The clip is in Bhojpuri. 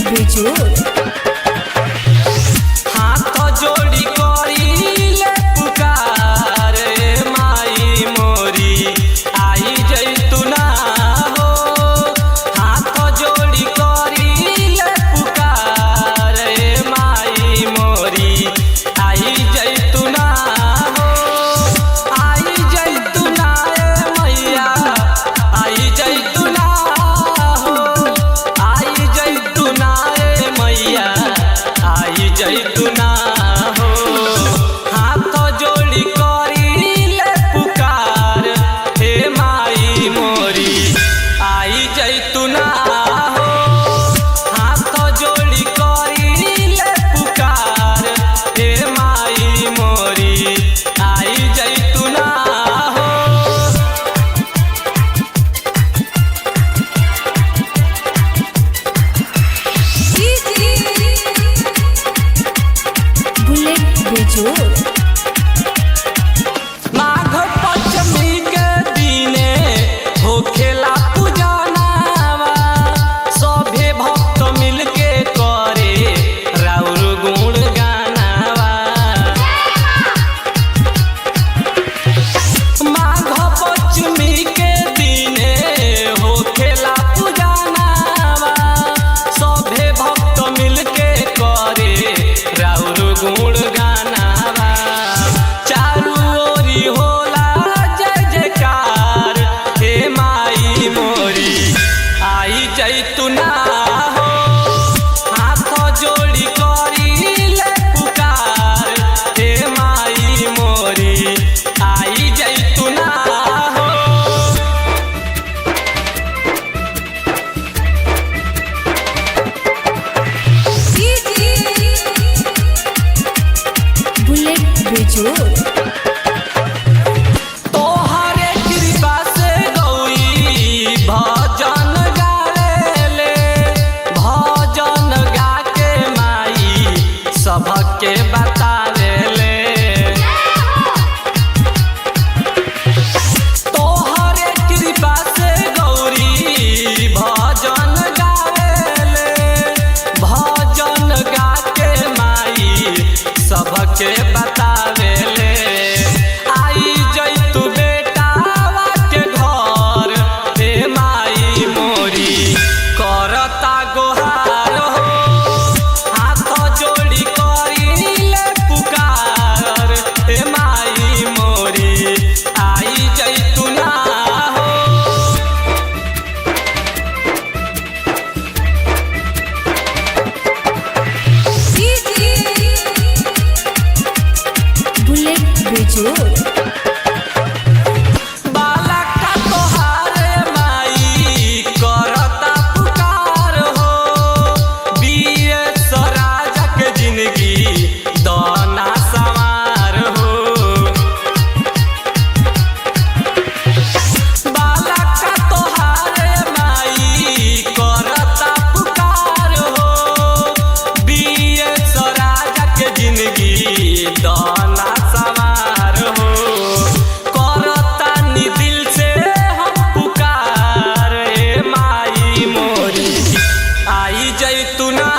बेजोड़ हाथ जोड़ी करीले पुकार माई मोरी आई जैतुना हो। हाथ जोड़ी करीले पुकार माई मोरी आई जैतुना हो। आई जैतुना मैया आई जैतुना हो। आई जैतुना मैया आई जैतुना हो। हाथ जोड़ी करीले पुकार हे माई मोरी आई जैतुना हो। हाथ जोड़ी करीले पुकार हे माई मोरी आई जैतुना हो। बुलेट बेजोड़ माघ पंचमी के दिने होखेला पूजनावा। सभे भक्त मिलके करे राउर गुण गानावा। माघ पंचमी के दिने होखेला पूजनावा। सभे भक्त मिलके करे राउर गुण गानावा। चारू ओरी होला जय जयकार हे माई मोरी आई जैतुना हो। हाथ जोड़ी करीले पुकार हे माई मोरी आई जैतुना हो। बुलेट बेजोड़ तोहरे कृपा से गौरी भजन गावेले। भजन गा के माई सबके बतावेले। तोहरे कृपा से गौरी भजन गावेले। भजन गा के माई सबके बतावेले। आई जैतु बेटावा के घर हे माई मोरी करता गोहार हो। हाथ जोड़ी करीले पुकार हे माई मोरी आई जैतुना हो। बुलेट बेजोड़ बालका तोहारे माई करता पुकार हो। बीएस राजा के जिंदगी दाना सवार हो। बालका तोहारे माई करता पुकार हो। बीएस राजा के जिंदगी दाना सवार हो। करता नी दिल से हम पुकार हे माई मोरी आई जैतुना